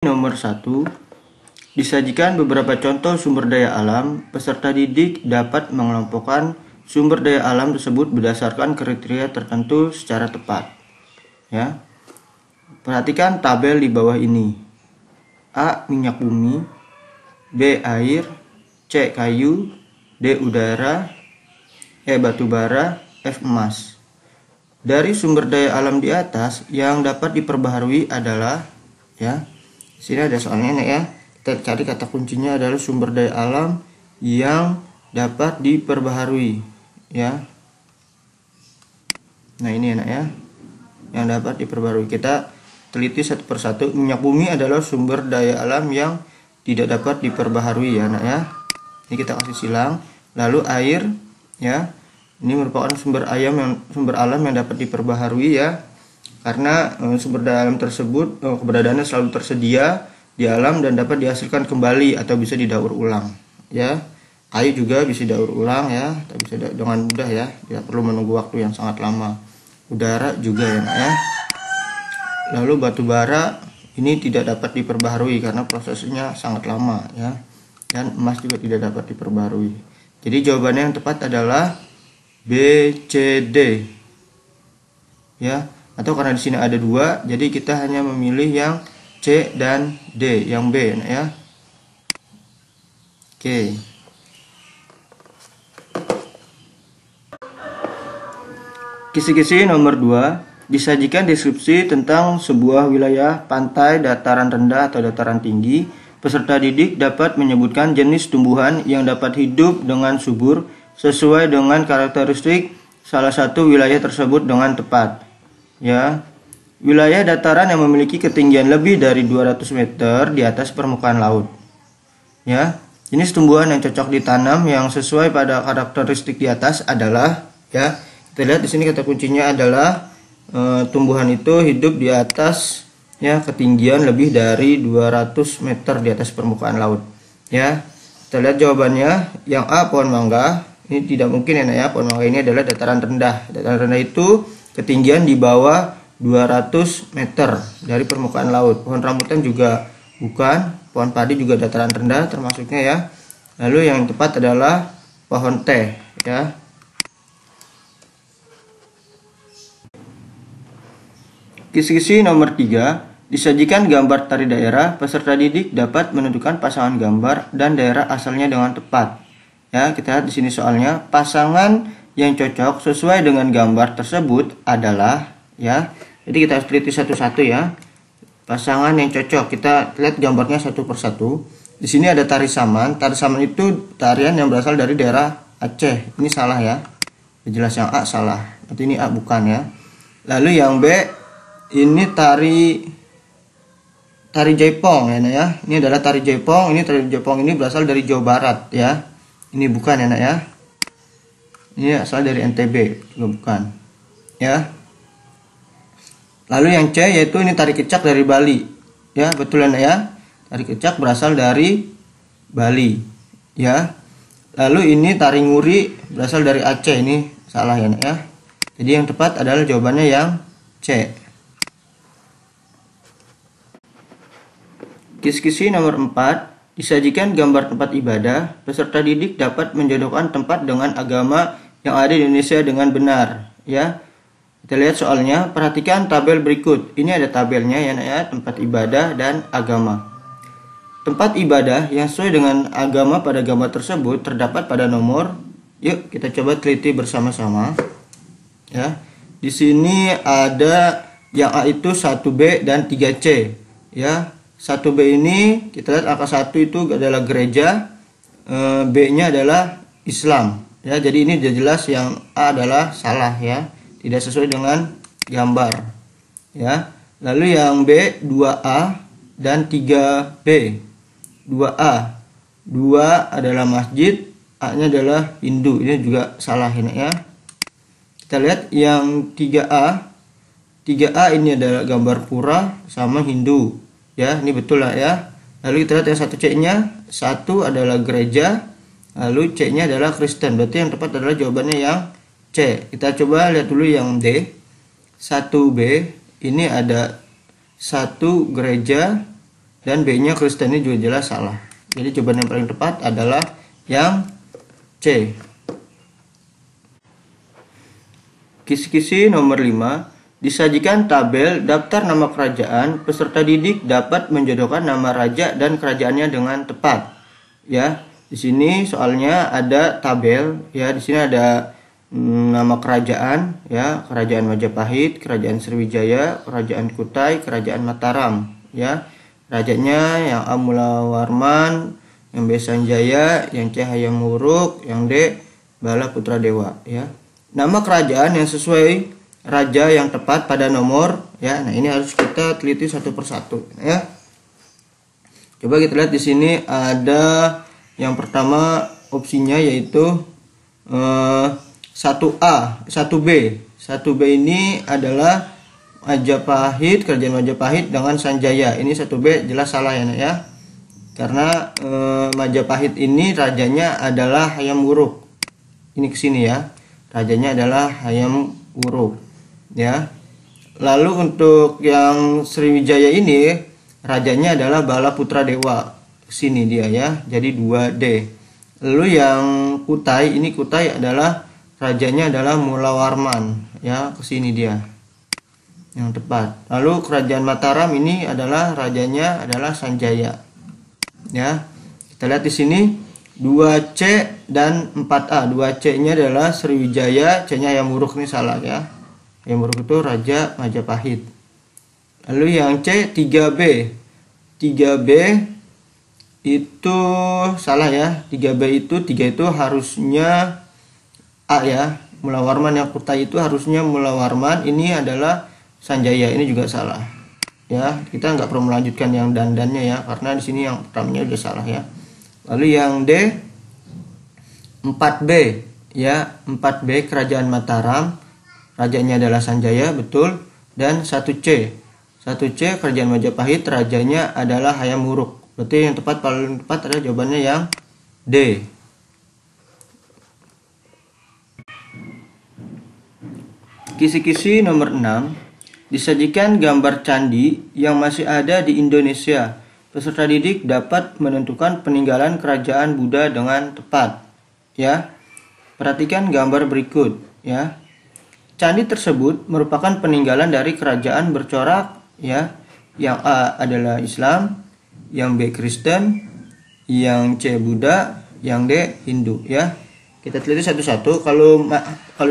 Nomor 1. Disajikan beberapa contoh sumber daya alam. Peserta didik dapat mengelompokkan sumber daya alam tersebut berdasarkan kriteria tertentu secara tepat. Ya. Perhatikan tabel di bawah ini. A. Minyak bumi, B. Air, C. Kayu, D. Udara, E. Batu bara, F. Emas. Dari sumber daya alam di atas yang dapat diperbaharui adalah, ya, sini ada soalnya ya, kita cari kata kuncinya adalah sumber daya alam yang dapat diperbaharui, ya. Nah ini enak ya, yang dapat diperbaharui. Kita teliti satu persatu. Minyak bumi adalah sumber daya alam yang tidak dapat diperbaharui, ya nak ya. Ini kita kasih silang. Lalu air, ya, ini merupakan sumber alam yang dapat diperbaharui, ya, karena sumber daya alam tersebut keberadaannya selalu tersedia di alam dan dapat dihasilkan kembali atau bisa didaur ulang, ya. Kayu juga bisa didaur ulang, ya, tapi bisa dengan mudah, ya, tidak perlu menunggu waktu yang sangat lama. Udara juga, ya. Lalu batu bara ini tidak dapat diperbaharui karena prosesnya sangat lama, ya. Dan emas juga tidak dapat diperbaharui. Jadi jawabannya yang tepat adalah B, C, D, ya. Atau karena di sini ada dua, jadi kita hanya memilih yang C dan D, yang B, ya. Oke. Kisi-kisi nomor 2. Disajikan deskripsi tentang sebuah wilayah pantai, dataran rendah atau dataran tinggi. Peserta didik dapat menyebutkan jenis tumbuhan yang dapat hidup dengan subur sesuai dengan karakteristik salah satu wilayah tersebut dengan tepat. Ya, wilayah dataran yang memiliki ketinggian lebih dari 200 meter di atas permukaan laut. Ya, jenis tumbuhan yang cocok ditanam yang sesuai pada karakteristik di atas adalah, ya, kita lihat di sini kata kuncinya adalah tumbuhan itu hidup di atas, ya, ketinggian lebih dari 200 meter di atas permukaan laut. Ya, kita lihat jawabannya. Yang A, pohon mangga. Ini tidak mungkin, ya, pohon mangga ini adalah dataran rendah. Dataran rendah itu ketinggian di bawah 200 meter dari permukaan laut. Pohon rambutan juga bukan, pohon padi juga dataran rendah termasuknya, ya. Lalu yang tepat adalah pohon teh, ya. Kisi-kisi nomor 3. Disajikan gambar tari daerah. Peserta didik dapat menentukan pasangan gambar dan daerah asalnya dengan tepat. Ya, kita lihat di sini soalnya. Pasangan yang cocok sesuai dengan gambar tersebut adalah, ya. Jadi kita harus teliti satu-satu, ya. Pasangan yang cocok. Kita lihat gambarnya satu persatu. Di sini ada tari saman. Tari saman itu tarian yang berasal dari daerah Aceh. Ini salah, ya. Jelas yang A salah. Berarti ini A bukan, ya. Lalu yang B ini tari Jaipong, ya. Ini adalah tari Jaipong. Ini tari Jaipong ini berasal dari Jawa Barat, ya. Ini bukan, ya. Ini asal dari NTB, juga bukan, ya. Lalu yang C yaitu ini tari kecak dari Bali, ya, betul, ya. Tari kecak berasal dari Bali, ya. Lalu ini tari nguri berasal dari Aceh. Ini salah, ya. Jadi yang tepat adalah jawabannya yang C. Kisi-kisi nomor 4. Disajikan gambar tempat ibadah. Peserta didik dapat menjodohkan tempat dengan agama yang ada di Indonesia dengan benar, ya. Kita lihat soalnya. Perhatikan tabel berikut. Ini ada tabelnya, ya, tempat ibadah dan agama. Tempat ibadah yang sesuai dengan agama pada gambar tersebut terdapat pada nomor. Yuk kita coba teliti bersama-sama, ya. Di sini ada yang A itu 1B dan 3C, ya. 1B ini kita lihat angka 1 itu adalah gereja, B-nya adalah Islam, ya. Jadi ini sudah jelas yang A adalah salah, ya, tidak sesuai dengan gambar, ya. Lalu yang B 2A dan 3B. 2A, 2 adalah masjid, A-nya adalah Hindu. Ini juga salah, ini, ya. Kita lihat yang 3A. 3A ini adalah gambar pura sama Hindu, ya. Ini betul lah, ya. Lalu kita lihat yang 1C-nya. 1 adalah gereja, lalu C-nya adalah Kristen. Berarti yang tepat adalah jawabannya yang C. Kita coba lihat dulu yang D. 1B ini ada 1 gereja, dan B-nya Kristen, ini juga jelas salah. Jadi jawaban yang paling tepat adalah yang C. Kisi-kisi nomor 5. Disajikan tabel daftar nama kerajaan, peserta didik dapat menjodohkan nama raja dan kerajaannya dengan tepat. Ya, di sini soalnya ada tabel, ya, di sini ada nama kerajaan, ya, kerajaan Majapahit, kerajaan Sriwijaya, kerajaan Kutai, kerajaan Mataram, ya. Rajanya yang A Mulawarman, yang B Sanjaya, yang C Hayam Wuruk, yang D Bala Putra Dewa, ya. Nama kerajaan yang sesuai raja yang tepat pada nomor, ya. Nah, ini harus kita teliti satu persatu, ya. Coba kita lihat di sini ada yang pertama opsinya yaitu 1A, 1B. 1B ini adalah Majapahit, kerajaan Majapahit dengan Sanjaya. Ini 1B jelas salah, ya, ya. Karena Majapahit ini rajanya adalah Hayam Wuruk. Ini kesini, ya. Rajanya adalah Hayam Wuruk, ya. Lalu untuk yang Sriwijaya ini rajanya adalah Bala Putra Dewa. Sini dia, ya. Jadi 2D. Lalu yang Kutai, ini Kutai adalah rajanya adalah Mulawarman, ya. Kesini dia yang tepat. Lalu kerajaan Mataram ini adalah rajanya adalah Sanjaya, ya. Kita lihat di sini 2C dan 4A. 2C-nya adalah Sriwijaya, C-nya Hayam Wuruk, ini salah, ya. Hayam Wuruk itu raja Majapahit. Lalu yang C 3B. 3B itu salah, ya. 3B itu 3 itu harusnya A, ya. Mulawarman. Yang Kutai itu harusnya Mulawarman, ini adalah Sanjaya, ini juga salah, ya. Kita nggak perlu melanjutkan yang dandannya, ya, karena di sini yang pertamanya udah salah, ya. Lalu yang D 4B, ya. 4B kerajaan Mataram, rajanya adalah Sanjaya, betul. Dan 1C. 1C kerajaan Majapahit, rajanya adalah Hayam Wuruk. Berarti yang tepat, paling tepat adalah jawabannya yang D. Kisi-kisi nomor 6. Disajikan gambar candi yang masih ada di Indonesia. Peserta didik dapat menentukan peninggalan kerajaan Buddha dengan tepat, ya. Perhatikan gambar berikut, ya. Candi tersebut merupakan peninggalan dari kerajaan bercorak, ya. Yang A adalah Islam, yang B Kristen, yang C Buddha, yang D Hindu, ya. Kita teliti satu-satu. Kalau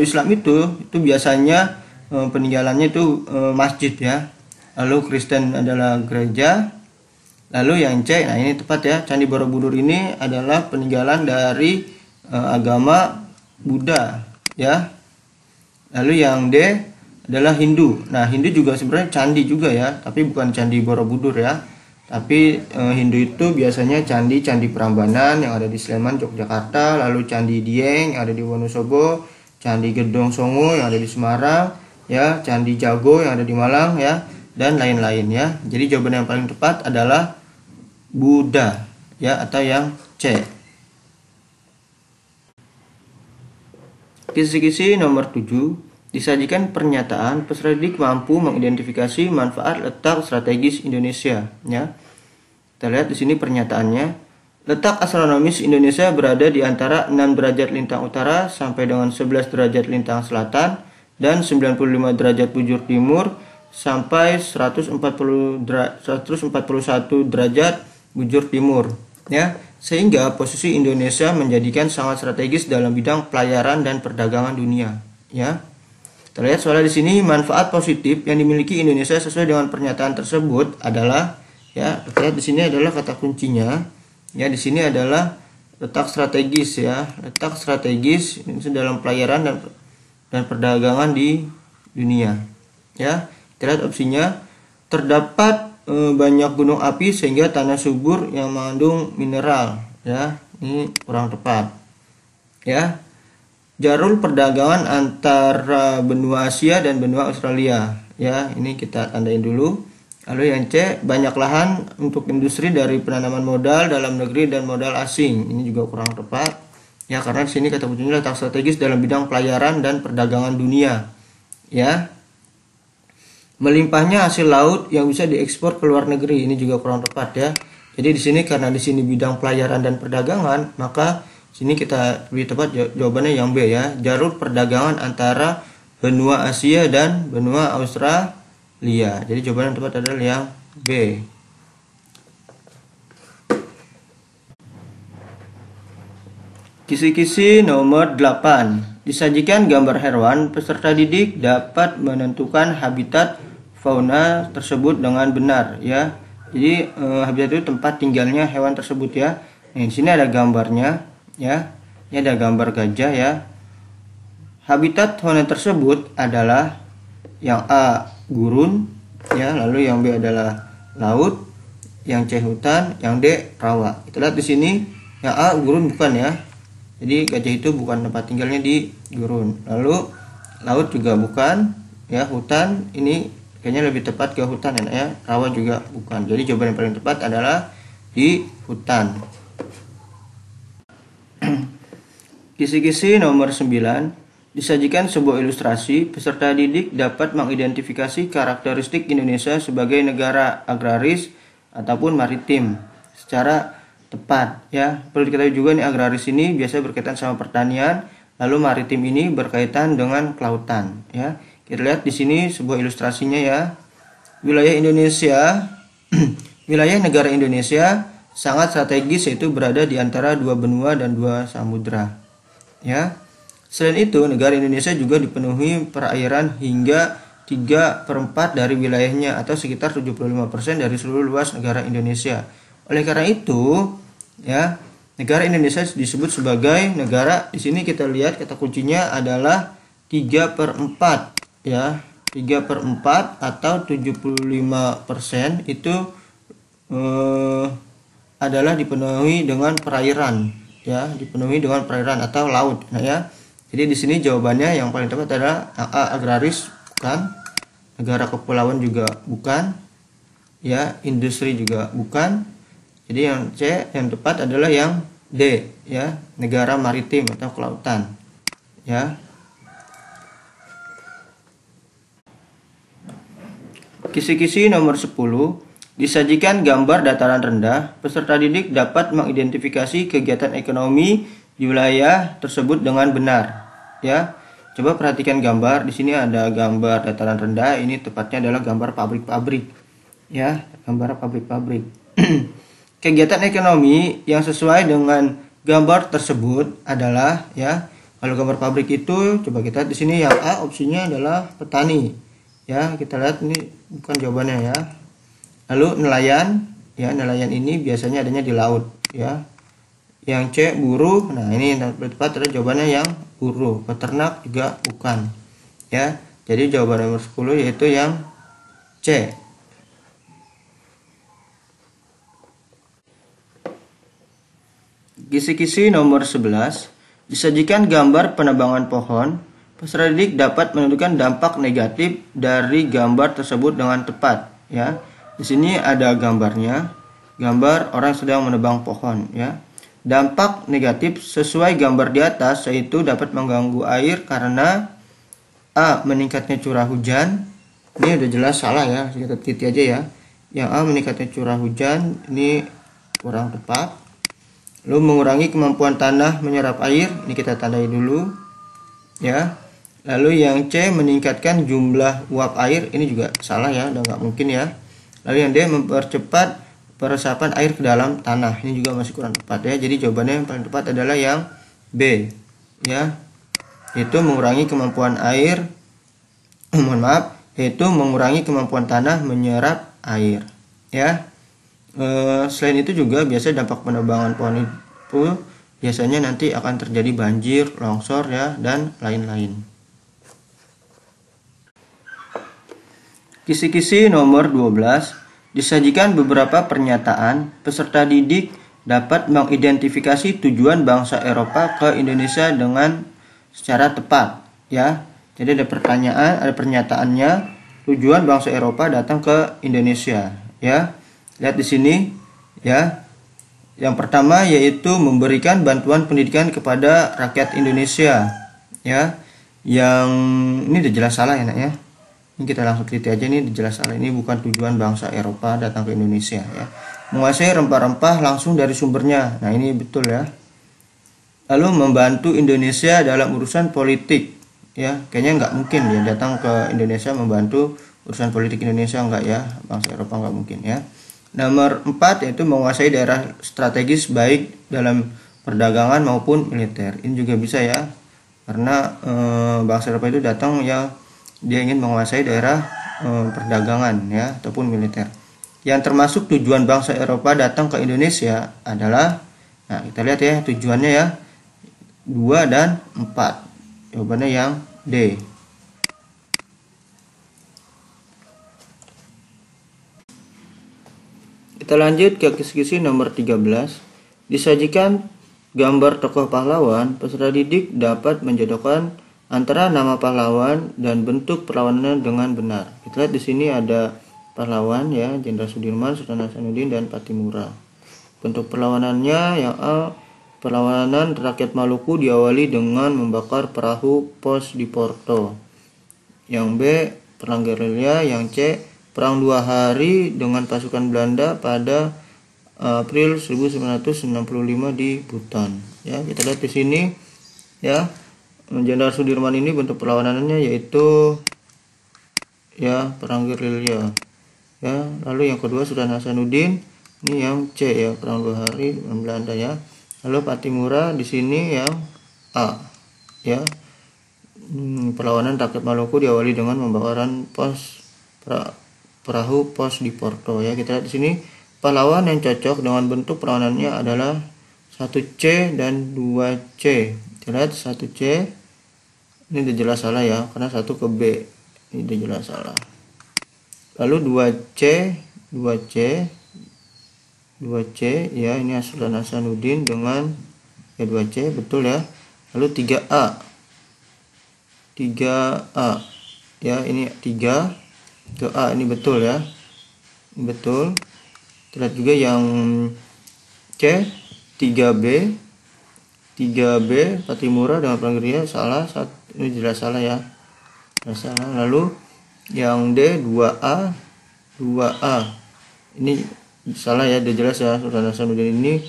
Islam itu biasanya peninggalannya itu masjid, ya. Lalu Kristen adalah gereja. Lalu yang C, nah ini tepat, ya. Candi Borobudur ini adalah peninggalan dari agama Buddha, ya. Lalu yang D adalah Hindu. Nah, Hindu juga sebenarnya candi juga, ya, tapi bukan Candi Borobudur, ya. Tapi Hindu itu biasanya candi Prambanan yang ada di Sleman, Yogyakarta, lalu Candi Dieng yang ada di Wonosobo, Candi Gedong Songo yang ada di Semarang, ya, Candi Jago yang ada di Malang, ya, dan lain-lain, ya. Jadi jawaban yang paling tepat adalah Buddha, ya, atau yang C. Kisi-kisi nomor 7. Disajikan pernyataan peserta didik mampu mengidentifikasi manfaat letak strategis Indonesia, ya. Kita lihat di sini pernyataannya. Letak astronomis Indonesia berada di antara 6 derajat lintang utara sampai dengan 11 derajat lintang selatan dan 95 derajat bujur timur sampai 141 derajat bujur timur, ya. Sehingga posisi Indonesia menjadikan sangat strategis dalam bidang pelayaran dan perdagangan dunia, ya. Kita lihat soalnya di sini manfaat positif yang dimiliki Indonesia sesuai dengan pernyataan tersebut adalah, ya, kita lihat di sini adalah kata kuncinya, ya. Di sini adalah letak strategis, ya. Letak strategis ini dalam pelayaran dan perdagangan di dunia, ya. Kita lihat opsinya. Terdapat banyak gunung api sehingga tanah subur yang mengandung mineral, ya. Ini kurang tepat, ya. Jalur perdagangan antara benua Asia dan benua Australia, ya. Ini kita tandain dulu. Lalu yang C, banyak lahan untuk industri dari penanaman modal dalam negeri dan modal asing. Ini juga kurang tepat, ya, karena di sini kata kuncinya letak strategis dalam bidang pelayaran dan perdagangan dunia, ya. Melimpahnya hasil laut yang bisa diekspor ke luar negeri, ini juga kurang tepat ya. Jadi di sini karena di sini bidang pelayaran dan perdagangan, maka sini kita lebih tepat jawabannya yang B ya. Jalur perdagangan antara benua Asia dan benua Australia. Jadi jawaban yang tepat adalah yang B. Kisi-kisi nomor 8. Disajikan gambar hewan, peserta didik dapat menentukan habitat fauna tersebut dengan benar ya. Jadi habitat itu tempat tinggalnya hewan tersebut ya. Nah, di sini ada gambarnya ya. Ini ada gambar gajah ya. Habitat fauna tersebut adalah yang A gurun ya, lalu yang B adalah laut, yang C hutan, yang D rawa. Kita lihat di sini yang A gurun bukan ya. Jadi gajah itu bukan tempat tinggalnya di gurun. Lalu laut juga bukan ya, hutan ini kayaknya lebih tepat ke hutan ya. Rawa juga bukan. Jadi jawaban yang paling tepat adalah di hutan. Kisi-kisi nomor 9. Disajikan sebuah ilustrasi, peserta didik dapat mengidentifikasi karakteristik Indonesia sebagai negara agraris ataupun maritim secara tepat ya. Perlu diketahui juga nih, agraris ini biasanya berkaitan sama pertanian, lalu maritim ini berkaitan dengan kelautan ya. Kita lihat di sini sebuah ilustrasinya ya. Wilayah Indonesia wilayah negara Indonesia sangat strategis, yaitu berada di antara dua benua dan dua samudra ya. Selain itu, negara Indonesia juga dipenuhi perairan hingga 3/4 dari wilayahnya atau sekitar 75% dari seluruh luas negara Indonesia. Oleh karena itu, ya, negara Indonesia disebut sebagai negara, di sini kita lihat kata kuncinya adalah 3/4 ya. 3/4 atau 75% itu adalah dipenuhi dengan perairan ya, dipenuhi dengan perairan atau laut. Nah ya. Jadi di sini jawabannya yang paling tepat adalah A agraris bukan, negara kepulauan juga bukan, ya, industri juga bukan. Jadi yang C yang tepat adalah yang D ya, negara maritim atau kelautan ya. Kisi-kisi nomor 10. Disajikan gambar dataran rendah, peserta didik dapat mengidentifikasi kegiatan ekonomi di wilayah tersebut dengan benar ya. Coba perhatikan gambar, di sini ada gambar dataran rendah, ini tepatnya adalah gambar pabrik-pabrik ya, gambar pabrik-pabrik. Kegiatan ekonomi yang sesuai dengan gambar tersebut adalah ya, kalau gambar pabrik itu coba kita lihat di sini yang A opsinya adalah petani ya. Kita lihat ini bukan jawabannya ya. Lalu nelayan ya, nelayan ini biasanya adanya di laut ya. Yang C buruh, nah ini yang tepat adalah jawabannya yang buruh. Peternak juga bukan ya. Jadi jawaban nomor 10 yaitu yang C. Kisi-kisi nomor 11. Disajikan gambar penebangan pohon, peserta didik dapat menentukan dampak negatif dari gambar tersebut dengan tepat ya. Di sini ada gambarnya, gambar orang sedang menebang pohon ya. Dampak negatif sesuai gambar di atas yaitu dapat mengganggu air karena A meningkatnya curah hujan. Ini udah jelas salah ya, kita titik aja ya. Yang A meningkatnya curah hujan ini kurang tepat. Lalu mengurangi kemampuan tanah menyerap air, ini kita tandai dulu ya. Lalu yang C meningkatkan jumlah uap air, ini juga salah ya, udah nggak mungkin ya. Lalu yang D mempercepat peresapan air ke dalam tanah, ini juga masih kurang tepat ya. Jadi jawabannya yang paling tepat adalah yang B ya, yaitu mengurangi kemampuan air yaitu mengurangi kemampuan tanah menyerap air ya. Selain itu juga biasa dampak penebangan pohon itu biasanya nanti akan terjadi banjir, longsor ya, dan lain-lain. Kisi-kisi nomor 12. Disajikan beberapa pernyataan, peserta didik dapat mengidentifikasi tujuan bangsa Eropa ke Indonesia dengan secara tepat ya. Jadi ada pertanyaan, ada pernyataannya, tujuan bangsa Eropa datang ke Indonesia ya. Lihat di sini ya. Yang pertama yaitu memberikan bantuan pendidikan kepada rakyat Indonesia ya. Yang ini udah jelas salah ya nak ya. Ini kita langsung teliti aja, ini jelas salah. Ini bukan tujuan bangsa Eropa datang ke Indonesia ya. Menguasai rempah-rempah langsung dari sumbernya. Nah, ini betul ya. Lalu membantu Indonesia dalam urusan politik ya. Kayaknya nggak mungkin ya datang ke Indonesia membantu urusan politik Indonesia, enggak ya. Bangsa Eropa nggak mungkin ya. Nomor 4 yaitu menguasai daerah strategis baik dalam perdagangan maupun militer. Ini juga bisa ya. Karena bangsa Eropa itu datang ya, dia ingin menguasai daerah perdagangan ya ataupun militer. Yang termasuk tujuan bangsa Eropa datang ke Indonesia adalah, nah kita lihat ya tujuannya ya, 2 dan 4. Jawabannya yang D. Kita lanjut ke kisi-kisi nomor 13. Disajikan gambar tokoh pahlawan, peserta didik dapat menjodohkan antara nama pahlawan dan bentuk perlawanannya dengan benar. Kita lihat di sini ada pahlawan ya, Jenderal Sudirman, Sultan Hasanuddin, dan Patimura. Bentuk perlawanannya yang A, perlawanan rakyat Maluku diawali dengan membakar perahu pos di Porto. Yang B, perang gerilya. Yang C, perang 2 hari dengan pasukan Belanda pada April 1965 di Buton. Ya, kita lihat di sini ya. Jenderal Sudirman ini bentuk perlawanannya yaitu ya perang gerilya. Ya, lalu yang kedua Sultan Hasanuddin, ini yang C ya, perang 2 hari dengan Belanda ya. Lalu Patimura di sini yang A ya. Perlawanan rakyat Maluku diawali dengan pembakaran perahu pos di Porto ya. Kita lihat di sini pahlawan yang cocok dengan bentuk perlawanannya adalah 1C dan 2C. Kita lihat 1C ini udah jelas salah ya, karena 1 ke B ini udah jelas salah. Lalu 2C ya, ini Sultan Hasanuddin dengan ya 2C betul ya. Lalu 3A ya, ini 3 ke A, ini betul ya, ini betul. Kita lihat juga yang C 3B Patimura dengan perang gerilya salah, ini jelas salah ya, jelas salah. Lalu yang D 2A ini salah ya, udah jelas ya. Sultan Hasanuddin ini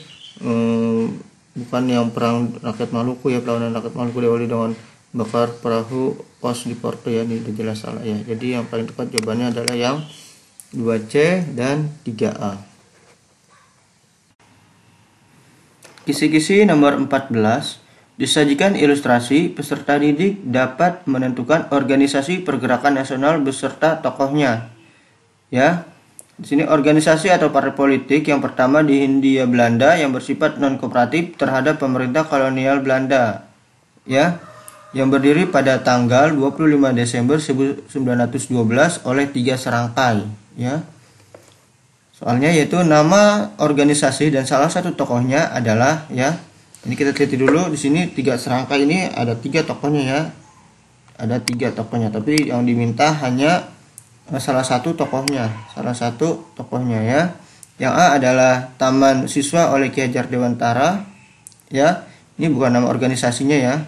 bukan yang perang rakyat Maluku ya, perlawanan rakyat Maluku diawali dengan bakar perahu pos di Porto ya, ini udah jelas salah ya. Jadi yang paling tepat jawabannya adalah yang 2C dan 3A. Kisi-kisi nomor 14. Disajikan ilustrasi, peserta didik dapat menentukan organisasi pergerakan nasional beserta tokohnya. Ya. Di sini organisasi atau partai politik yang pertama di Hindia Belanda yang bersifat non-kooperatif terhadap pemerintah kolonial Belanda. Ya. Yang berdiri pada tanggal 25 Desember 1912 oleh 3 serangkai, ya. Soalnya yaitu nama organisasi dan salah satu tokohnya adalah ya. Ini kita teliti dulu di sini 3 serangkai ini ada 3 tokohnya ya. Ada 3 tokohnya, tapi yang diminta hanya salah satu tokohnya ya. Yang A adalah Taman Siswa oleh Ki Hajar Dewantara ya. Ini bukan nama organisasinya ya.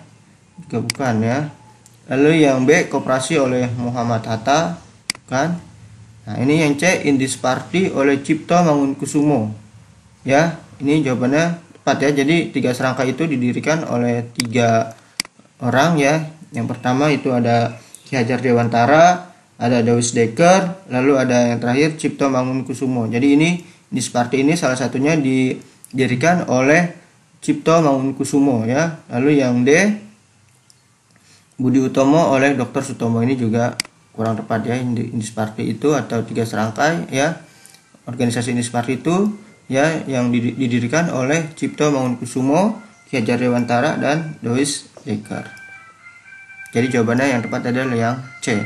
Juga bukan ya. Lalu yang B Koperasi oleh Muhammad Hatta, bukan. Nah, ini yang C Indis Party oleh Cipto Mangunkusumo. Ya, ini jawabannya tepat ya. Jadi 3 serangkai itu didirikan oleh 3 orang ya. Yang pertama itu ada Ki Hajar Dewantara, ada Dawes Dekker, lalu ada yang terakhir Cipto Mangunkusumo. Jadi ini Indis Party ini salah satunya didirikan oleh Cipto Mangunkusumo ya. Lalu yang D Budi Utomo oleh Dr. Sutomo, ini juga kurang tepat ya. Indis Party itu atau 3 serangkai ya, organisasi Indis Party itu ya yang didirikan oleh Cipto Mangunkusumo, Ki Hajar Dewantara, dan Dawes Dekker. Jadi jawabannya yang tepat adalah yang C.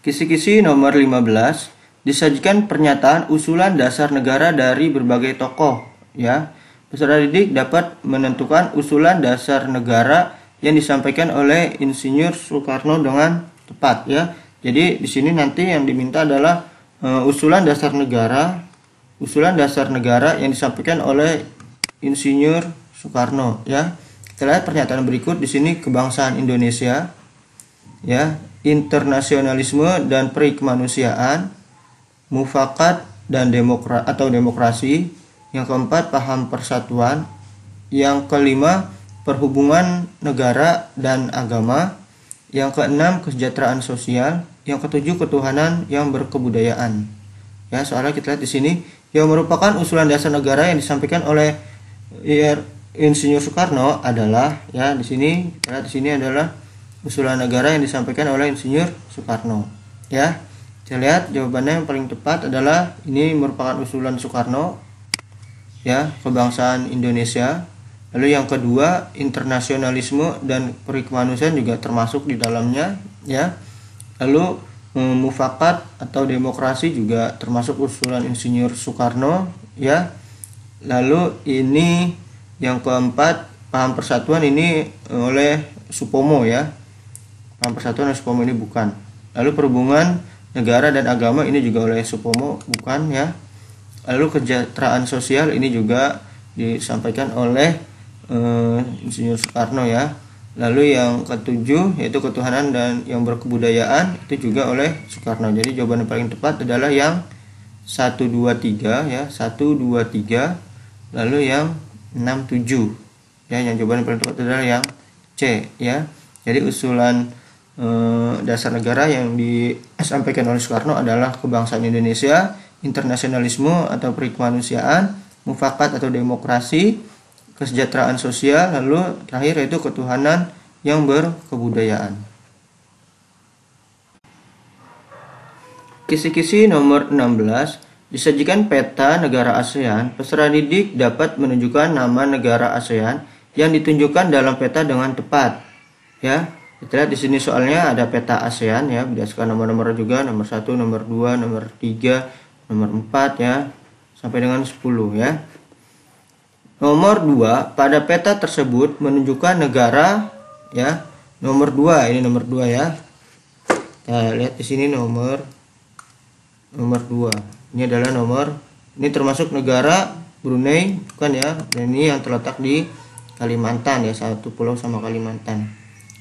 Kisi-kisi nomor 15. Disajikan pernyataan usulan dasar negara dari berbagai tokoh ya. Peserta didik dapat menentukan usulan dasar negara yang disampaikan oleh Insinyur Soekarno dengan tepat ya. Jadi di sini nanti yang diminta adalah usulan dasar negara yang disampaikan oleh Insinyur Soekarno ya. Kita lihat pernyataan berikut di sini, kebangsaan Indonesia ya. internasionalisme dan perikemanusiaan, mufakat dan demokrasi. Yang keempat, paham persatuan. Yang kelima, perhubungan negara dan agama. Yang keenam, kesejahteraan sosial. Yang ketujuh, ketuhanan yang berkebudayaan. Ya, soalnya kita lihat di sini yang merupakan usulan dasar negara yang disampaikan oleh Insinyur Soekarno adalah, ya, di sini kita lihat di sini adalah usulan negara yang disampaikan oleh Insinyur Soekarno. Ya, kita lihat jawabannya yang paling tepat adalah ini merupakan usulan Soekarno, ya, kebangsaan Indonesia. Lalu yang kedua, internasionalisme dan perikemanusiaan juga termasuk di dalamnya, ya. Lalu mufakat atau demokrasi juga termasuk usulan Insinyur Soekarno, ya. Lalu ini yang keempat, paham persatuan ini oleh Supomo, ya. Paham persatuan oleh Supomo ini bukan. Lalu perhubungan negara dan agama ini juga oleh Supomo, bukan, ya. Lalu kesejahteraan sosial ini juga disampaikan oleh Insinyur Soekarno, ya. Lalu yang ketujuh yaitu ketuhanan dan yang berkebudayaan itu juga oleh Soekarno. Jadi jawaban yang paling tepat adalah yang 1 2 3, ya, 1 2 3. Lalu yang 6 7. Ya, yang jawaban yang paling tepat adalah yang C, ya. Jadi usulan dasar negara yang disampaikan oleh Soekarno adalah kebangsaan Indonesia, internasionalisme atau perikemanusiaan, mufakat atau demokrasi, kesejahteraan sosial, lalu terakhir yaitu ketuhanan yang berkebudayaan. Kisi-kisi nomor 16, disajikan peta negara ASEAN. Peserta didik dapat menunjukkan nama negara ASEAN yang ditunjukkan dalam peta dengan tepat. Ya, kita lihat di sini soalnya ada peta ASEAN, ya, berdasarkan nomor-nomor juga, nomor 1, nomor 2, nomor 3, nomor 4, ya, sampai dengan 10, ya. Nomor 2, pada peta tersebut menunjukkan negara, ya. Nomor 2, ini nomor 2, ya. Kita lihat di sini nomor 2. Ini adalah ini termasuk negara Brunei, bukan, ya. Dan ini yang terletak di Kalimantan, ya, satu pulau sama Kalimantan.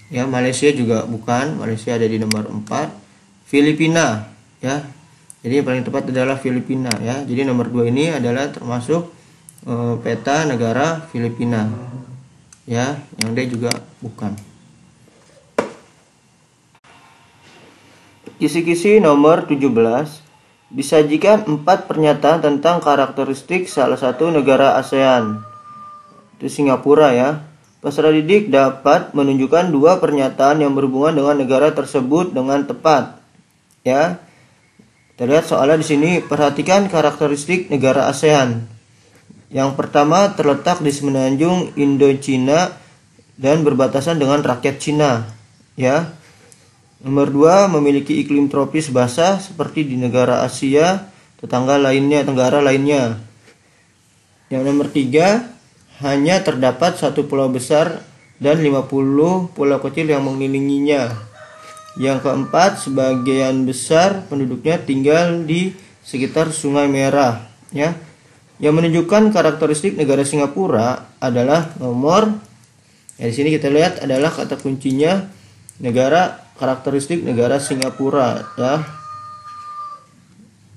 Ya, Malaysia juga bukan, Malaysia ada di nomor 4. Filipina, ya. Jadi yang paling tepat adalah Filipina, ya. Jadi nomor 2 ini adalah termasuk peta negara Filipina, ya. Yang D juga bukan. Kisi-kisi nomor 17, disajikan 4 pernyataan tentang karakteristik salah satu negara ASEAN. Itu Singapura, ya. Peserta didik dapat menunjukkan 2 pernyataan yang berhubungan dengan negara tersebut dengan tepat, ya. Kita lihat soalnya di sini, perhatikan karakteristik negara ASEAN. Yang pertama, terletak di semenanjung Indochina dan berbatasan dengan rakyat Cina, ya. Nomor 2, memiliki iklim tropis basah seperti di negara Asia tenggara lainnya. Yang nomor 3, hanya terdapat 1 pulau besar dan 50 pulau kecil yang mengelilinginya. Yang keempat, sebagian besar penduduknya tinggal di sekitar Sungai Merah, ya. Yang menunjukkan karakteristik negara Singapura adalah nomor, ya, di sini kita lihat adalah kata kuncinya karakteristik negara Singapura, ya.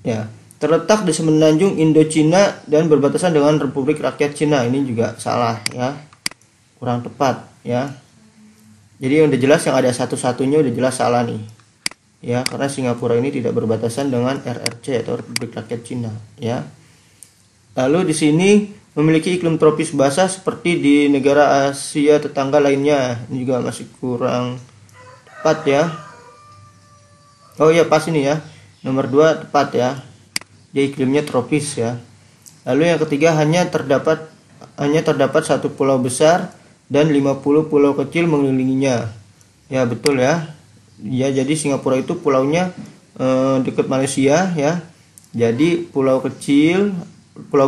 Ya, terletak di semenanjung Indochina dan berbatasan dengan Republik Rakyat Cina. Ini juga salah, ya. Kurang tepat, ya. Jadi yang udah jelas yang ada satu-satunya udah jelas salah nih. Ya, karena Singapura ini tidak berbatasan dengan RRC atau Republik Rakyat Cina, ya. Lalu di sini memiliki iklim tropis basah seperti di negara Asia tetangga lainnya. Ini juga masih kurang tepat, ya. Oh iya, pas ini, ya. Nomor 2 tepat, ya. Dia iklimnya tropis, ya. Lalu yang ketiga, hanya terdapat 1 pulau besar dan 50 pulau kecil mengelilinginya. Ya, betul, ya. Ya, jadi Singapura itu pulaunya dekat Malaysia, ya. Jadi pulau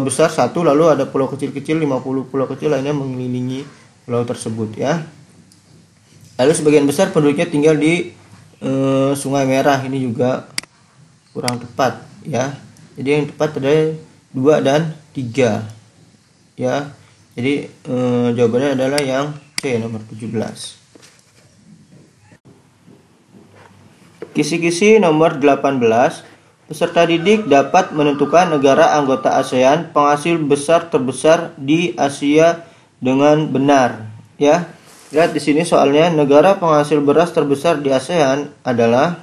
besar 1, lalu ada pulau kecil-kecil 50 pulau kecil lainnya mengelilingi pulau tersebut, ya. Lalu sebagian besar penduduknya tinggal di Sungai Merah. Ini juga kurang tepat, ya. Jadi yang tepat adalah 2 dan 3, ya. Jadi jawabannya adalah yang C, nomor 17. Kisi-kisi nomor 18. Peserta didik dapat menentukan negara anggota ASEAN penghasil besar terbesar di Asia dengan benar. Ya, lihat di sini soalnya, negara penghasil beras terbesar di ASEAN adalah,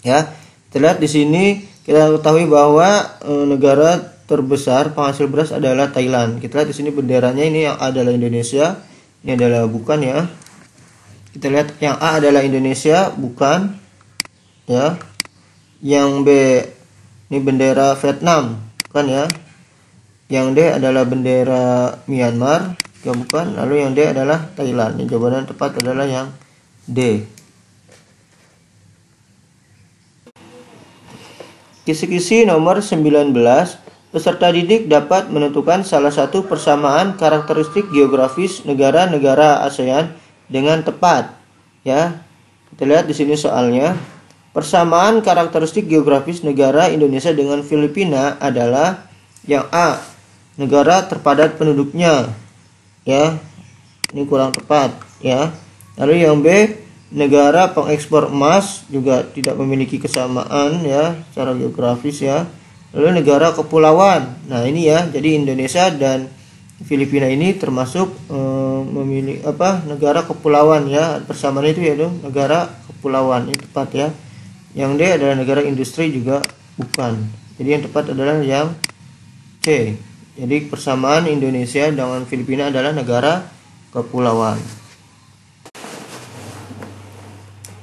ya, terlihat di sini kita ketahui bahwa negara terbesar penghasil beras adalah Thailand. Kita lihat di sini benderanya, ini yang A adalah Indonesia, ini adalah bukan, ya. Kita lihat yang A adalah Indonesia, bukan, ya. Yang B ini bendera Vietnam, bukan, ya. Yang D adalah bendera Myanmar, juga bukan. Lalu yang D adalah Thailand. Ini jawaban yang tepat adalah yang D. Kisi-kisi nomor 19. Peserta didik dapat menentukan salah satu persamaan karakteristik geografis negara-negara ASEAN dengan tepat. Ya, kita lihat di sini soalnya. Persamaan karakteristik geografis negara Indonesia dengan Filipina adalah yang A, negara terpadat penduduknya. Ya, ini kurang tepat, ya. Lalu yang B, negara pengekspor emas, juga tidak memiliki kesamaan, ya, secara geografis, ya. Lalu negara kepulauan. Nah, ini, ya. Jadi Indonesia dan Filipina ini termasuk memiliki negara kepulauan, ya. Persamaan itu yaitu negara kepulauan. Ini tepat, ya. Yang D adalah negara industri, juga bukan. Jadi yang tepat adalah yang C. Jadi persamaan Indonesia dengan Filipina adalah negara kepulauan.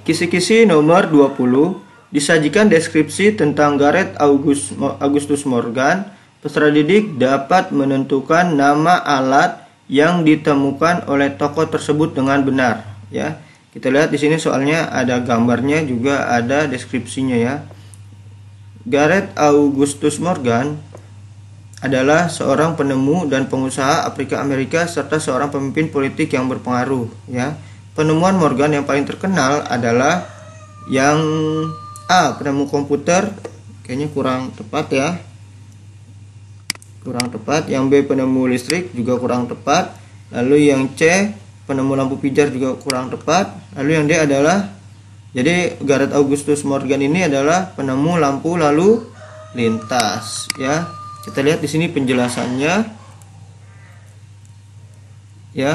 Kisi-kisi nomor 20. Disajikan deskripsi tentang Gareth Augustus Morgan. Peserta didik dapat menentukan nama alat yang ditemukan oleh tokoh tersebut dengan benar, ya. Kita lihat di sini soalnya ada gambarnya, juga ada deskripsinya, ya. Gareth Augustus Morgan adalah seorang penemu dan pengusaha Afrika Amerika serta seorang pemimpin politik yang berpengaruh, ya. Penemuan Morgan yang paling terkenal adalah yang A, penemu komputer. Kayaknya kurang tepat, ya. Kurang tepat. Yang B, penemu listrik, juga kurang tepat. Lalu yang C, penemu lampu pijar, juga kurang tepat. Lalu yang D adalah, jadi Gareth Augustus Morgan ini adalah penemu lampu lalu lintas, ya. Kita lihat di sini penjelasannya, ya.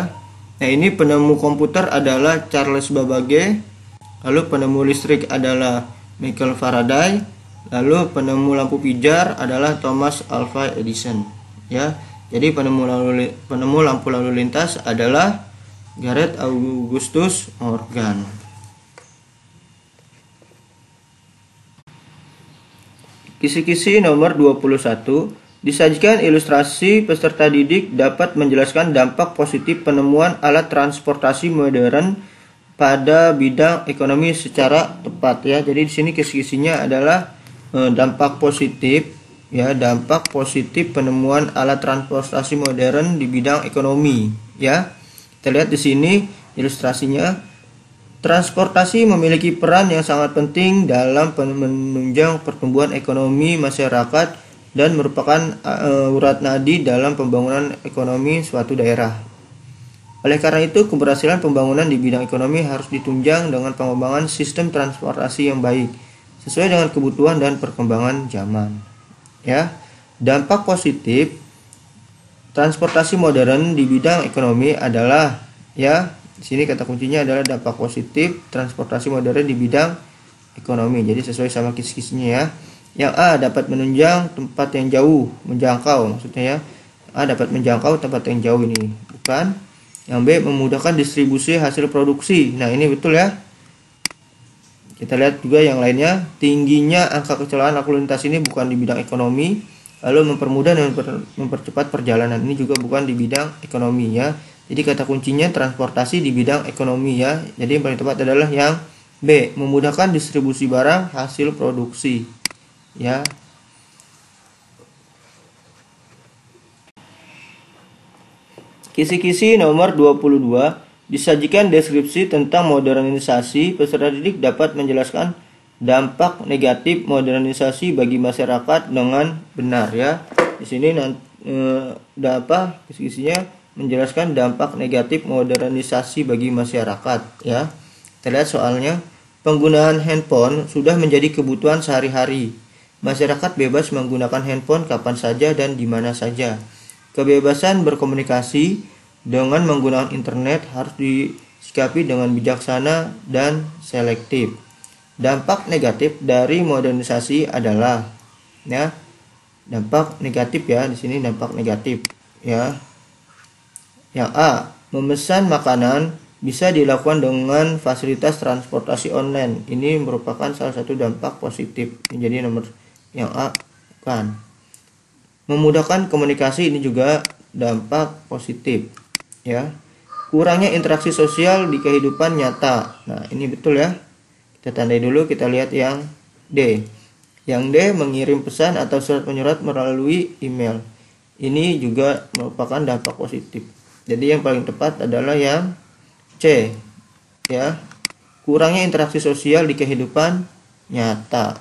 Nah, ini penemu komputer adalah Charles Babbage, lalu penemu listrik adalah Michael Faraday, lalu penemu lampu pijar adalah Thomas Alva Edison, ya. Jadi penemu lampu lalu lintas adalah Gareth Augustus Morgan. Kisi-kisi nomor 21. Disajikan ilustrasi peserta didik dapat menjelaskan dampak positif penemuan alat transportasi modern pada bidang ekonomi secara tepat, ya. Jadi di sini kisi-kisinya adalah dampak positif, ya, dampak positif penemuan alat transportasi modern di bidang ekonomi, ya. Kita lihat di sini ilustrasinya. Transportasi memiliki peran yang sangat penting dalam menunjang pertumbuhan ekonomi masyarakat dan merupakan urat nadi dalam pembangunan ekonomi suatu daerah. Oleh karena itu, keberhasilan pembangunan di bidang ekonomi harus ditunjang dengan pengembangan sistem transportasi yang baik sesuai dengan kebutuhan dan perkembangan zaman. Ya, dampak positif transportasi modern di bidang ekonomi adalah, ya, di sini kata kuncinya adalah dampak positif transportasi modern di bidang ekonomi. Jadi sesuai sama kis-kisnya, ya. Yang A, dapat menunjang tempat yang jauh, menjangkau maksudnya, ya. A, dapat menjangkau tempat yang jauh, ini bukan. Yang B, memudahkan distribusi hasil produksi. Nah, ini betul, ya. Kita lihat juga yang lainnya. Tingginya angka kecelakaan lalu lintas ini bukan di bidang ekonomi. Lalu mempermudah dan mempercepat perjalanan, ini juga bukan di bidang ekonomi, ya. Jadi kata kuncinya transportasi di bidang ekonomi, ya. Jadi yang paling tepat adalah yang B, memudahkan distribusi barang hasil produksi, ya. Kisi-kisi nomor 22. Disajikan deskripsi tentang modernisasi. Peserta didik dapat menjelaskan dampak negatif modernisasi bagi masyarakat dengan benar, ya. Di sini kisi-kisinya menjelaskan dampak negatif modernisasi bagi masyarakat, ya. Kita lihat soalnya. penggunaan handphone sudah menjadi kebutuhan sehari-hari. Masyarakat bebas menggunakan handphone kapan saja dan di mana saja. Kebebasan berkomunikasi dengan menggunakan internet harus disikapi dengan bijaksana dan selektif. Dampak negatif dari modernisasi adalah dampak negatif di sini dampak negatif Yang A, memesan makanan bisa dilakukan dengan fasilitas transportasi online. Ini merupakan salah satu dampak positif. Jadi nomor yang A kan. Memudahkan komunikasi, ini juga dampak positif Kurangnya interaksi sosial di kehidupan nyata. Nah, ini betul ya. Kita tandai dulu, kita lihat yang D. Yang D, mengirim pesan atau surat menyurat melalui email. Ini juga merupakan dampak positif. Jadi yang paling tepat adalah yang C. Kurangnya interaksi sosial di kehidupan nyata.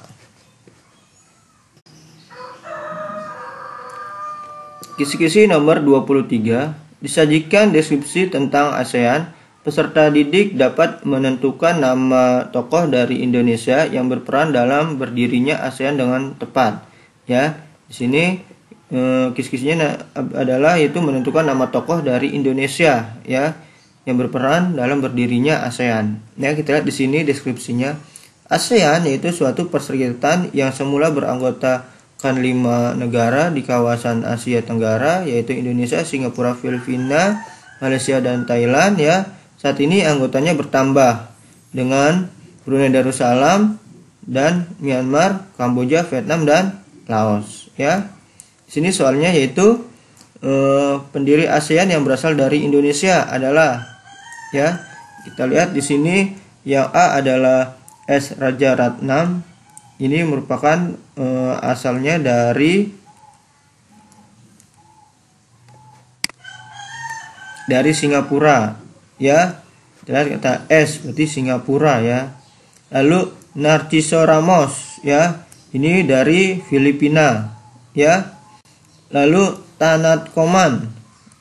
Kisi-kisi nomor 23. Disajikan deskripsi tentang ASEAN. Peserta didik dapat menentukan nama tokoh dari Indonesia yang berperan dalam berdirinya ASEAN dengan tepat. Di sini kis-kisnya adalah yaitu menentukan nama tokoh dari Indonesia yang berperan dalam berdirinya ASEAN. Kita lihat di sini deskripsinya. ASEAN yaitu suatu perserikatan yang semula beranggotakan 5 negara di kawasan Asia Tenggara, yaitu Indonesia, Singapura, Filipina, Malaysia dan Thailand Saat ini anggotanya bertambah dengan Brunei Darussalam dan Myanmar, Kamboja, Vietnam dan Laos Di sini soalnya yaitu pendiri ASEAN yang berasal dari Indonesia adalah kita lihat di sini yang A adalah S. Rajaratnam. Ini merupakan asalnya dari Singapura kita lihat kata S berarti Singapura Lalu Narciso Ramos ini dari Filipina Lalu Tanat Koman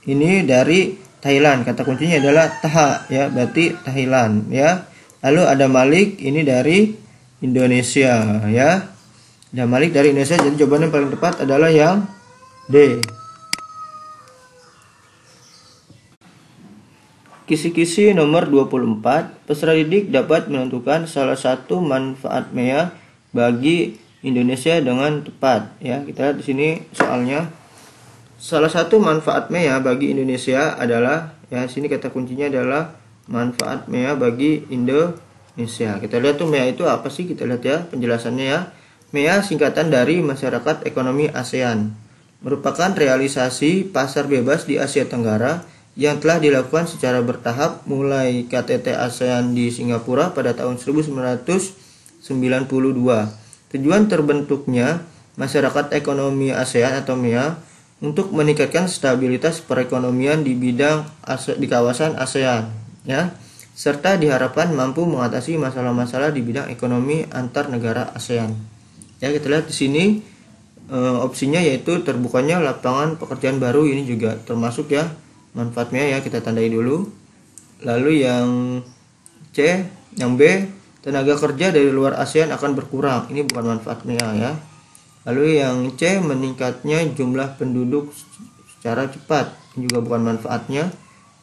ini dari Thailand. Kata kuncinya adalah Taha berarti Thailand Lalu ada Malik ini dari Indonesia Ada Malik dari Indonesia. Jadi jawaban yang paling tepat adalah yang D. Kisi-kisi nomor 24. Peserta didik dapat menentukan salah satu manfaat MEA bagi Indonesia dengan tepat Kita lihat di sini soalnya. Salah satu manfaat MEA bagi Indonesia adalah sini kata kuncinya adalah manfaat MEA bagi Indonesia. Kita lihat tuh MEA itu apa sih? Kita lihat penjelasannya MEA singkatan dari Masyarakat Ekonomi ASEAN. Merupakan realisasi pasar bebas di Asia Tenggara yang telah dilakukan secara bertahap mulai KTT ASEAN di Singapura pada tahun 1992. Tujuan terbentuknya Masyarakat Ekonomi ASEAN atau MEA untuk meningkatkan stabilitas perekonomian di kawasan ASEAN serta diharapkan mampu mengatasi masalah-masalah di bidang ekonomi antar negara ASEAN. Kita lihat di sini opsinya yaitu terbukanya lapangan pekerjaan baru. Ini juga termasuk manfaatnya kita tandai dulu. Lalu yang C, yang B, tenaga kerja dari luar ASEAN akan berkurang. Ini bukan manfaatnya Lalu yang C, meningkatnya jumlah penduduk secara cepat. Ini juga bukan manfaatnya.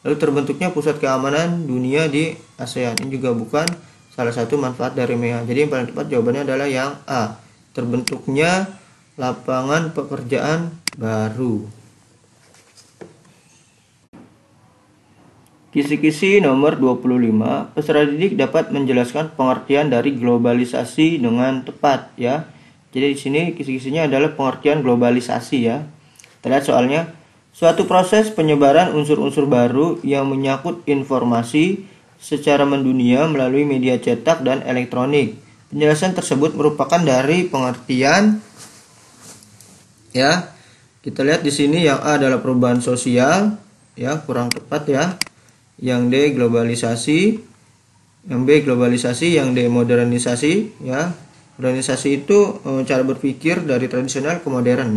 Lalu terbentuknya pusat keamanan dunia di ASEAN. Ini juga bukan salah satu manfaat dari MEA. Jadi yang paling tepat jawabannya adalah yang A, terbentuknya lapangan pekerjaan baru. Kisi-kisi nomor 25. Peserta didik dapat menjelaskan pengertian dari globalisasi dengan tepat Jadi di sini kisi-kisinya adalah pengertian globalisasi Kita lihat soalnya. Suatu proses penyebaran unsur-unsur baru yang menyangkut informasi secara mendunia melalui media cetak dan elektronik. Penjelasan tersebut merupakan dari pengertian Kita lihat di sini yang A adalah perubahan sosial kurang tepat Yang D globalisasi, yang B globalisasi, yang D modernisasi Modernisasi itu cara berpikir dari tradisional ke modern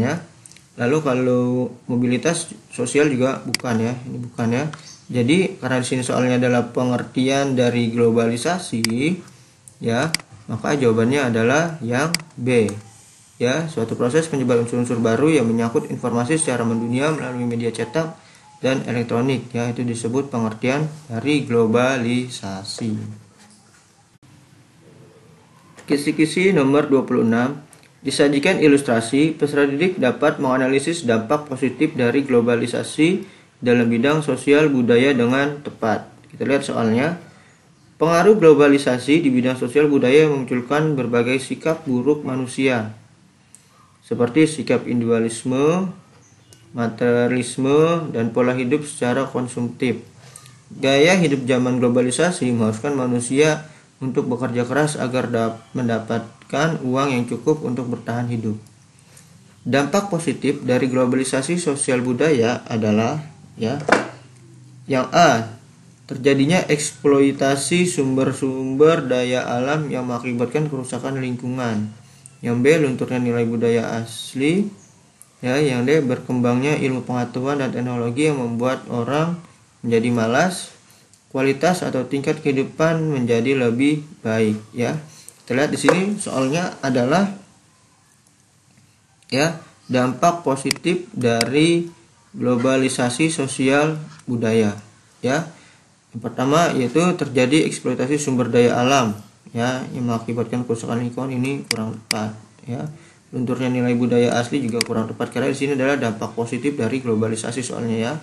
Lalu kalau mobilitas sosial juga bukan ini bukan Jadi karena di sini soalnya adalah pengertian dari globalisasi, ya, maka jawabannya adalah yang B. Ya, suatu proses penyebar unsur-unsur baru yang menyangkut informasi secara mendunia melalui media cetak dan elektronik, ya, itu disebut pengertian dari globalisasi. Kisi-kisi nomor 26. Disajikan ilustrasi, peserta didik dapat menganalisis dampak positif dari globalisasi dalam bidang sosial budaya dengan tepat. Kita lihat soalnya. Pengaruh globalisasi di bidang sosial budaya memunculkan berbagai sikap buruk manusia, seperti sikap individualisme, materialisme, dan pola hidup secara konsumtif. Gaya hidup zaman globalisasi mengharuskan manusia untuk bekerja keras agar mendapatkan uang yang cukup untuk bertahan hidup. Dampak positif dari globalisasi sosial budaya adalah, ya, yang A, terjadinya eksploitasi sumber-sumber daya alam yang mengakibatkan kerusakan lingkungan. Yang B, lunturnya nilai budaya asli. Ya, yang D, berkembangnya ilmu pengetahuan dan teknologi yang membuat orang menjadi malas. Kualitas atau tingkat kehidupan menjadi lebih baik, ya. Kita lihat di sini soalnya adalah, ya, dampak positif dari globalisasi sosial budaya, ya. Yang pertama yaitu terjadi eksploitasi sumber daya alam, ya, yang mengakibatkan kerusakan lingkungan. Ini kurang tepat, ya. Lunturnya nilai budaya asli juga kurang tepat karena di sini adalah dampak positif dari globalisasi soalnya, ya.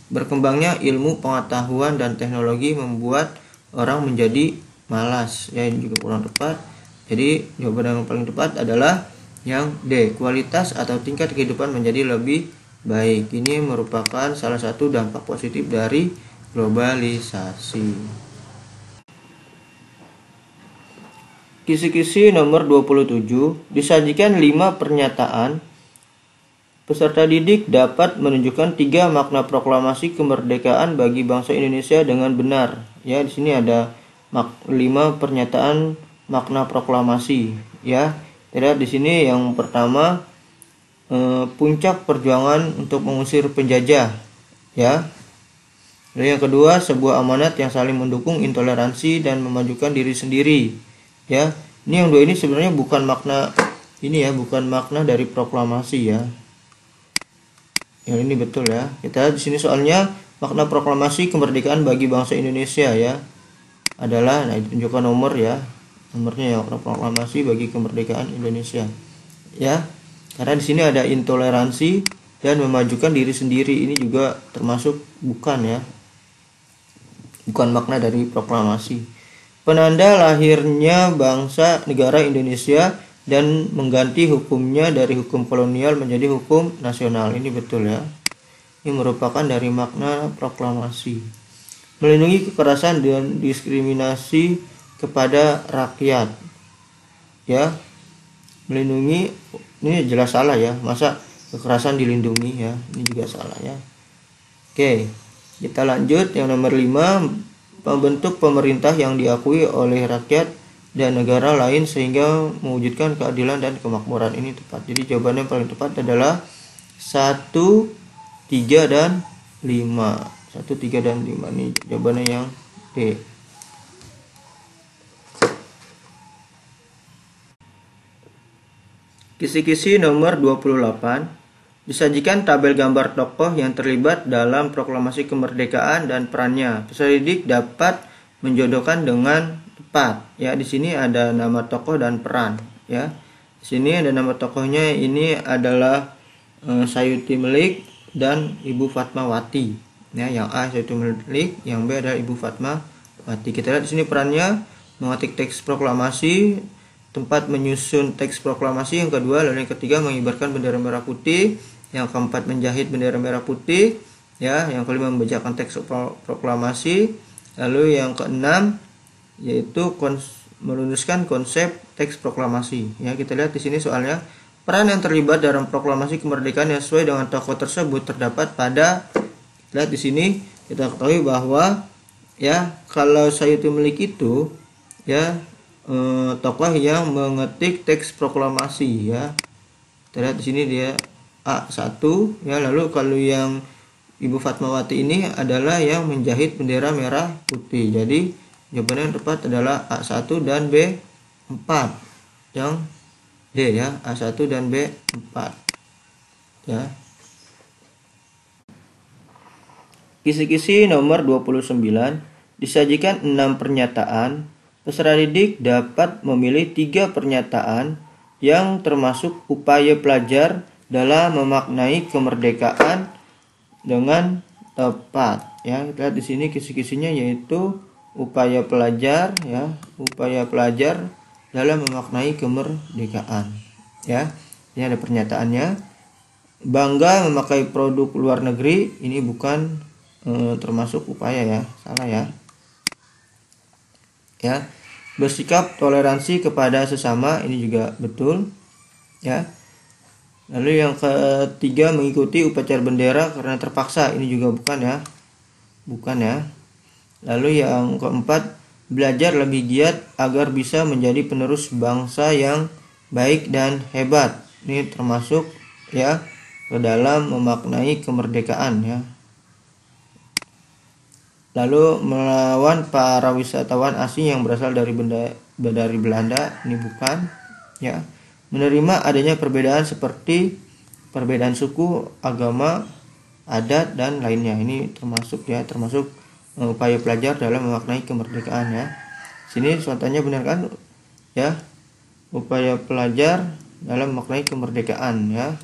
Berkembangnya ilmu pengetahuan dan teknologi membuat orang menjadi malas, ya, ini juga kurang tepat. Jadi jawaban yang paling tepat adalah yang D, kualitas atau tingkat kehidupan menjadi lebih baik. Ini merupakan salah satu dampak positif dari globalisasi. Kisi-kisi nomor 27. Disajikan 5 pernyataan. Peserta didik dapat menunjukkan 3 makna proklamasi kemerdekaan bagi bangsa Indonesia dengan benar. Ya, di sini ada 5 pernyataan makna proklamasi, ya. Lihat di sini yang pertama, puncak perjuangan untuk mengusir penjajah, ya. Lalu yang kedua, sebuah amanat yang saling mendukung intoleransi dan memajukan diri sendiri, ya. Ini yang dua ini sebenarnya bukan makna ini, ya, bukan makna dari proklamasi, ya. Yang ini betul, ya. Kita di sini soalnya makna proklamasi kemerdekaan bagi bangsa Indonesia, ya, adalah, nah, ditunjukkan nomor, ya. Nomornya, ya, proklamasi bagi kemerdekaan Indonesia, ya. Karena di sini ada intoleransi dan memajukan diri sendiri, ini juga termasuk bukan, ya. Bukan makna dari proklamasi. Penanda lahirnya bangsa negara Indonesia dan mengganti hukumnya dari hukum kolonial menjadi hukum nasional. Ini betul, ya. Ini merupakan dari makna proklamasi. Melindungi kekerasan dan diskriminasi kepada rakyat, ya. Melindungi, ini jelas salah, ya. Masa kekerasan dilindungi, ya. Ini juga salah, ya. Oke. Kita lanjut yang nomor 5, pembentuk pemerintah yang diakui oleh rakyat dan negara lain sehingga mewujudkan keadilan dan kemakmuran. Ini tepat. Jadi jawabannya yang paling tepat adalah 1, 3, dan 5. 1, 3, dan 5 ini jawabannya yang D. Kisi-kisi nomor 28. Disajikan tabel gambar tokoh yang terlibat dalam proklamasi kemerdekaan dan perannya. Peserta didik dapat menjodohkan dengan tepat, ya. Di sini ada nama tokoh dan peran, ya. Di sini ada nama tokohnya, ini adalah Sayuti Melik dan Ibu Fatmawati, ya. Yang A Sayuti Melik, yang B adalah Ibu Fatmawati. Kita lihat di sini perannya mengetik teks proklamasi, tempat menyusun teks proklamasi, yang kedua, lalu yang ketiga mengibarkan bendera merah putih, yang keempat menjahit bendera merah putih, ya, yang kelima membacakan teks proklamasi, lalu yang keenam yaitu merumuskan konsep teks proklamasi, ya. Kita lihat di sini soalnya, peran yang terlibat dalam proklamasi kemerdekaan yang sesuai dengan tokoh tersebut terdapat pada, lihat di sini kita ketahui bahwa, ya, kalau Sayuti Melik itu, ya, tokoh yang mengetik teks proklamasi, ya. Kita lihat di sini dia A1, ya. Lalu kalau yang Ibu Fatmawati ini adalah yang menjahit bendera merah putih. Jadi Jawaban yang tepat adalah A1 dan B4. Yang D ya, A1 dan B4. Ya. Kisi-kisi nomor 29, disajikan 6 pernyataan. Peserta didik dapat memilih 3 pernyataan yang termasuk upaya pelajar dalam memaknai kemerdekaan dengan tepat. Ya, kita lihat di sini kisi-kisinya yaitu upaya pelajar ya, upaya pelajar dalam memaknai kemerdekaan. Ya, ini ada pernyataannya. Bangga memakai produk luar negeri, ini bukan termasuk upaya ya, salah ya. Ya, bersikap toleransi kepada sesama, ini juga betul ya. Lalu yang ketiga, mengikuti upacara bendera karena terpaksa, ini juga bukan ya, bukan ya. Lalu yang keempat, belajar lebih giat agar bisa menjadi penerus bangsa yang baik dan hebat, ini termasuk ya ke dalam memaknai kemerdekaan ya. Lalu melawan para wisatawan asing yang berasal dari Belanda, ini bukan ya. Menerima adanya perbedaan seperti perbedaan suku, agama, adat dan lainnya, ini termasuk ya, termasuk upaya pelajar dalam memaknai kemerdekaan ya. Sini contohnya benar kan ya, upaya pelajar dalam memaknai kemerdekaan ya.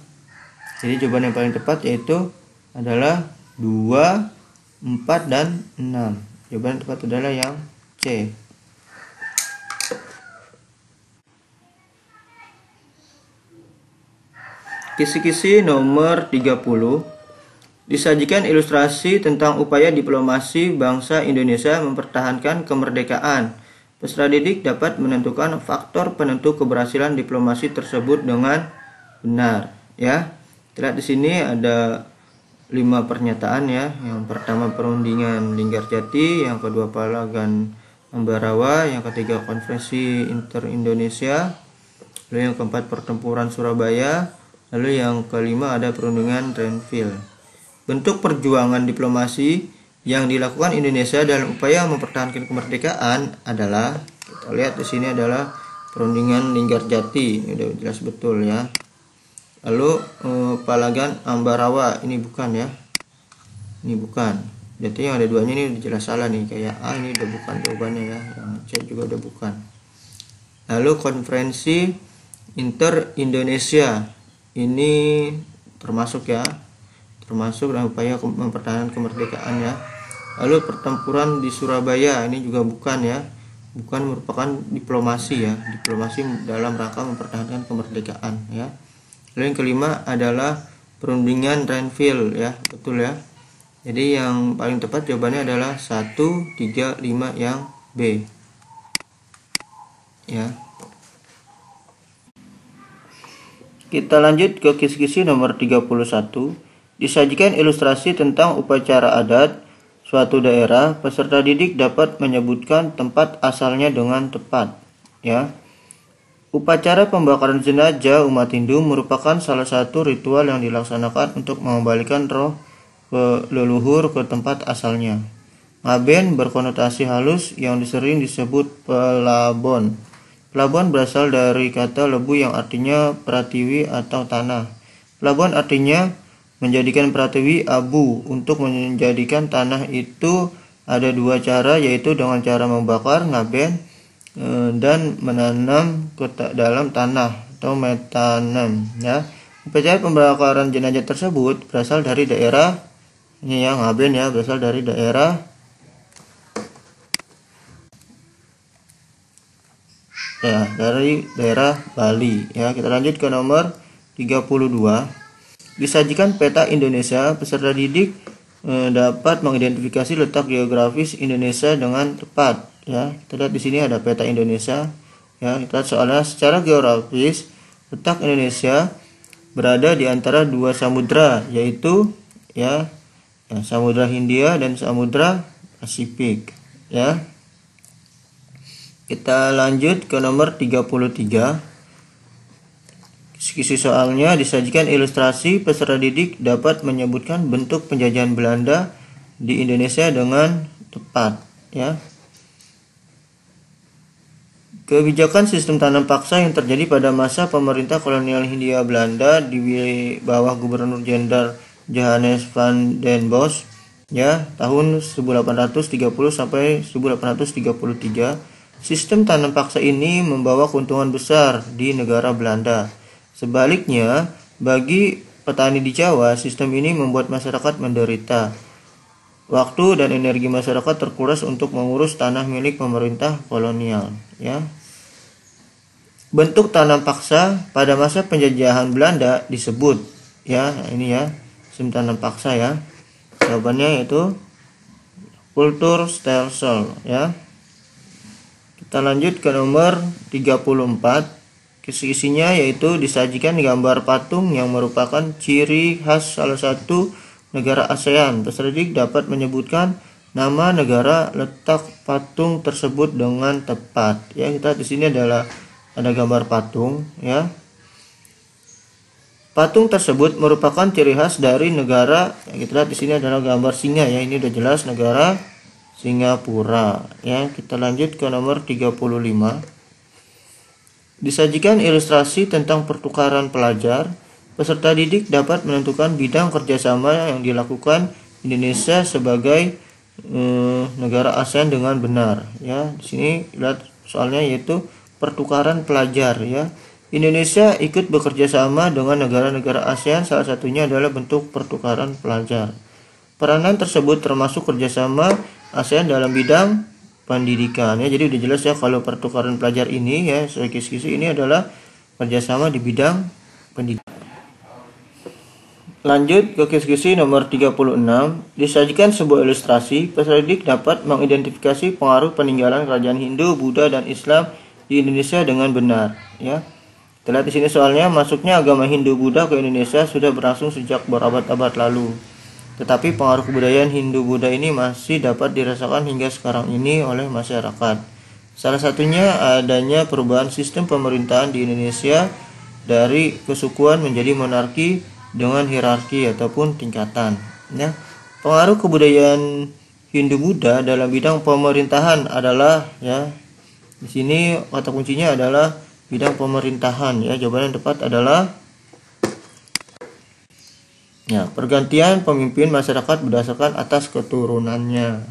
Jadi jawaban yang paling tepat yaitu adalah 2, 4 dan 6. Jawaban yang tepat adalah yang C. Kisi-kisi nomor 30, disajikan ilustrasi tentang upaya diplomasi bangsa Indonesia mempertahankan kemerdekaan. Peserta didik dapat menentukan faktor penentu keberhasilan diplomasi tersebut dengan benar ya. Lihat di sini ada 5 pernyataan ya. Yang pertama perundingan Linggarjati, yang kedua Palagan Ambarawa, yang ketiga konferensi inter-Indonesia, lalu yang keempat pertempuran Surabaya, lalu yang kelima ada perundingan Renville. Bentuk perjuangan diplomasi yang dilakukan Indonesia dalam upaya mempertahankan kemerdekaan adalah, kita lihat di sini adalah perundingan Linggarjati, ini udah jelas betul ya. Lalu Palagan Ambarawa, ini bukan ya, ini bukan. Jadi yang ada duanya ini udah jelas salah nih, kayak A ini udah bukan jawabannya ya, yang C juga udah bukan. Lalu konferensi inter-Indonesia, ini termasuk ya, termasuk dalam upaya mempertahankan kemerdekaan ya. Lalu pertempuran di Surabaya, ini juga bukan ya, bukan merupakan diplomasi ya, diplomasi dalam rangka mempertahankan kemerdekaan ya. Lalu yang kelima adalah perundingan Renville ya, betul ya. Jadi yang paling tepat jawabannya adalah 1, 3, 5 yang B ya. Kita lanjut ke kisi-kisi nomor 31. Disajikan ilustrasi tentang upacara adat suatu daerah. Peserta didik dapat menyebutkan tempat asalnya dengan tepat ya. Upacara pembakaran jenazah umat Hindu merupakan salah satu ritual yang dilaksanakan untuk mengembalikan roh leluhur ke tempat asalnya. Ngaben berkonotasi halus yang sering disebut pelabon. Pelabon berasal dari kata lebu yang artinya pratiwi atau tanah. Pelabon artinya menjadikan pratiwi abu. Untuk menjadikan tanah itu ada 2 cara, yaitu dengan cara membakar ngaben dan menanam ke dalam tanah atau metanam ya. Upacara pembakaran jenazah tersebut berasal dari daerah, ini yang ngaben ya, berasal dari daerah ya, dari daerah Bali ya. Kita lanjut ke nomor 32. Disajikan peta Indonesia. Peserta didik dapat mengidentifikasi letak geografis Indonesia dengan tepat ya. Kita lihat di sini ada peta Indonesia ya. Kita lihat soalnya secara geografis letak Indonesia berada di antara 2 samudra, yaitu ya, Samudra Hindia dan Samudra Pasifik ya. Kita lanjut ke nomor 33. Kisi soalnya disajikan ilustrasi. Peserta didik dapat menyebutkan bentuk penjajahan Belanda di Indonesia dengan tepat ya. Kebijakan sistem tanam paksa yang terjadi pada masa pemerintah kolonial Hindia Belanda di bawah Gubernur Jenderal Johannes van den Bosch ya tahun 1830 sampai 1833. Sistem tanam paksa ini membawa keuntungan besar di negara Belanda. Sebaliknya, bagi petani di Jawa, sistem ini membuat masyarakat menderita. Waktu dan energi masyarakat terkuras untuk mengurus tanah milik pemerintah kolonial ya. Bentuk tanam paksa pada masa penjajahan Belanda disebut ya, ini ya, sistem tanam paksa ya. Jawabannya yaitu kulturstelsel ya. Kita lanjut ke nomor 34. Isinya yaitu disajikan gambar patung yang merupakan ciri khas salah satu negara ASEAN. Peserta didik dapat menyebutkan nama negara, letak patung tersebut dengan tepat ya. Kita di sini adalah ada gambar patung ya. Patung tersebut merupakan ciri khas dari negara yang kita lihat di sini adalah gambar singa ya. Ini udah jelas negara Singapura ya. Kita lanjut ke nomor 35. Disajikan ilustrasi tentang pertukaran pelajar. Peserta didik dapat menentukan bidang kerjasama yang dilakukan Indonesia sebagai negara ASEAN dengan benar ya. Di sini lihat soalnya yaitu pertukaran pelajar ya. Indonesia ikut bekerja sama dengan negara-negara ASEAN, salah satunya adalah bentuk pertukaran pelajar. Peranan tersebut termasuk kerjasama ASEAN dalam bidang pendidikan ya. Jadi udah jelas ya kalau pertukaran pelajar ini ya, kisi-kisi ini adalah kerjasama di bidang pendidikan. Lanjut ke kisi-kisi nomor 36. Disajikan sebuah ilustrasi. Peserta didik dapat mengidentifikasi pengaruh peninggalan kerajaan Hindu, Buddha, dan Islam di Indonesia dengan benar ya. Kita lihat di sini soalnya, masuknya agama Hindu Buddha ke Indonesia sudah berlangsung sejak berabad-abad lalu. Tetapi pengaruh kebudayaan Hindu Buddha ini masih dapat dirasakan hingga sekarang ini oleh masyarakat. Salah satunya adanya perubahan sistem pemerintahan di Indonesia dari kesukuan menjadi monarki dengan hierarki ataupun tingkatan ya. Pengaruh kebudayaan Hindu Buddha dalam bidang pemerintahan adalah ya, di sini kata kuncinya adalah bidang pemerintahan ya. Jawaban yang tepat adalah ya, pergantian pemimpin masyarakat berdasarkan atas keturunannya.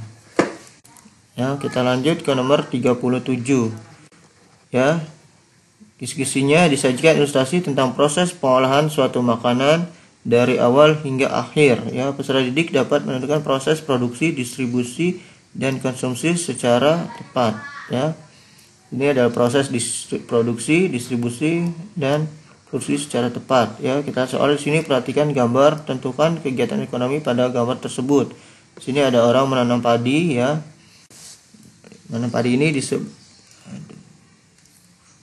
Ya, kita lanjut ke nomor 37. Ya. Kisi-kisinya disajikan ilustrasi tentang proses pengolahan suatu makanan dari awal hingga akhir ya. Peserta didik dapat menentukan proses produksi, distribusi, dan konsumsi secara tepat ya. Ini adalah proses produksi, distribusi, dan produksi secara tepat ya. Kita soal di sini perhatikan gambar, tentukan kegiatan ekonomi pada gambar tersebut. Di sini ada orang menanam padi ya. Menanam padi ini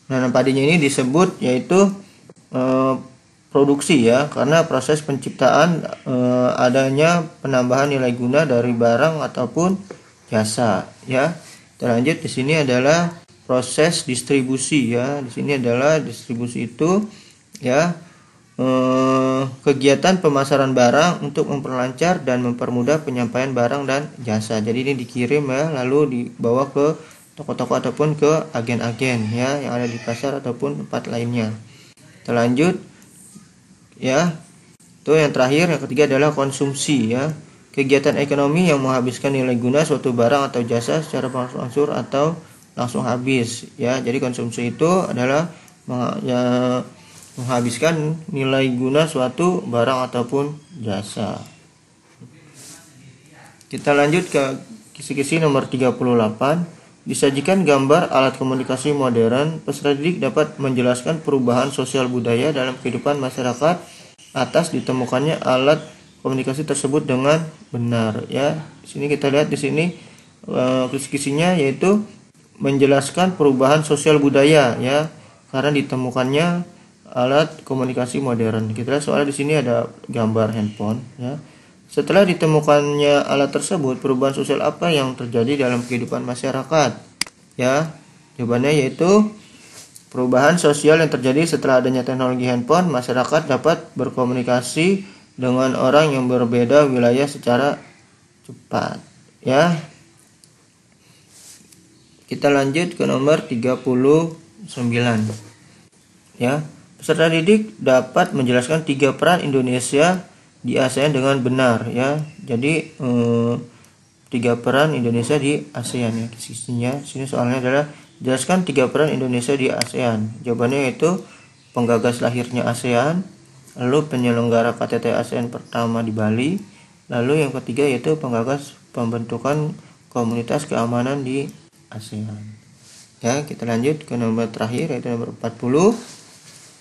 menanam padinya ini disebut yaitu produksi ya, karena proses penciptaan adanya penambahan nilai guna dari barang ataupun jasa ya. Kita lanjut, di sini adalah proses distribusi ya. Di sini adalah distribusi itu ya, kegiatan pemasaran barang untuk memperlancar dan mempermudah penyampaian barang dan jasa. Jadi ini dikirim ya, lalu dibawa ke toko-toko ataupun ke agen-agen ya yang ada di pasar ataupun tempat lainnya. Kita lanjut ya. Itu yang terakhir, yang ketiga adalah konsumsi ya. Kegiatan ekonomi yang menghabiskan nilai guna suatu barang atau jasa secara berangsur atau langsung habis ya. Jadi konsumsi itu adalah menghabiskan nilai guna suatu barang ataupun jasa. Kita lanjut ke kisi-kisi nomor 38. Disajikan gambar alat komunikasi modern. Peserta didik dapat menjelaskan perubahan sosial budaya dalam kehidupan masyarakat atas ditemukannya alat komunikasi tersebut dengan benar ya. Di sini kita lihat di sini kisi-kisinya yaitu menjelaskan perubahan sosial budaya ya, karena ditemukannya alat komunikasi modern. Kita lihat soalnya di sini ada gambar handphone ya. Setelah ditemukannya alat tersebut, perubahan sosial apa yang terjadi dalam kehidupan masyarakat? Ya, jawabannya yaitu perubahan sosial yang terjadi setelah adanya teknologi handphone. Masyarakat dapat berkomunikasi dengan orang yang berbeda wilayah secara cepat. Ya, Kita lanjut ke nomor 39. Ya, peserta didik dapat menjelaskan 3 peran Indonesia di ASEAN dengan benar, ya. Jadi 3 peran Indonesia di ASEAN, ya. Sini soalnya adalah jelaskan 3 peran Indonesia di ASEAN. Jawabannya yaitu penggagas lahirnya ASEAN, lalu penyelenggara KTT ASEAN pertama di Bali, lalu yang ketiga yaitu penggagas pembentukan komunitas keamanan di ASEAN. Ya, kita lanjut ke nomor terakhir yaitu nomor 40.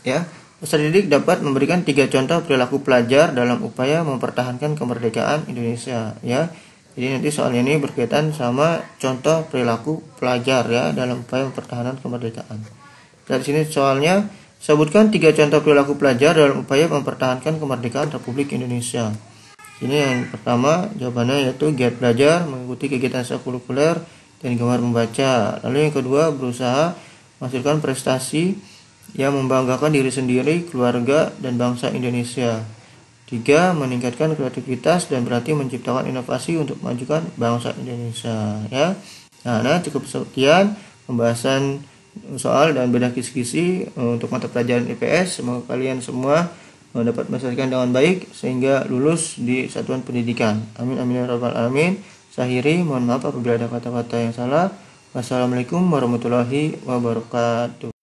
Ya, peserta didik dapat memberikan 3 contoh perilaku pelajar dalam upaya mempertahankan kemerdekaan Indonesia. Ya, jadi nanti soalnya ini berkaitan sama contoh perilaku pelajar, ya, dalam upaya mempertahankan kemerdekaan. Dari sini soalnya sebutkan 3 contoh perilaku pelajar dalam upaya mempertahankan kemerdekaan Republik Indonesia. Ini yang pertama jawabannya yaitu giat belajar, mengikuti kegiatan ekstrakurikuler dan gemar membaca. Lalu yang kedua berusaha menghasilkan prestasi yang membanggakan diri sendiri, keluarga, dan bangsa Indonesia. 3. Meningkatkan kreativitas dan berarti menciptakan inovasi untuk memajukan bangsa Indonesia, ya. Nah, cukup sekian pembahasan soal dan bedah kisi-kisi untuk mata pelajaran IPS. Semoga kalian semua dapat menyelesaikan dengan baik sehingga lulus di satuan pendidikan. Amin amin ya rabbal alamin. Saya mohon maaf apabila ada kata-kata yang salah. Wassalamualaikum warahmatullahi wabarakatuh.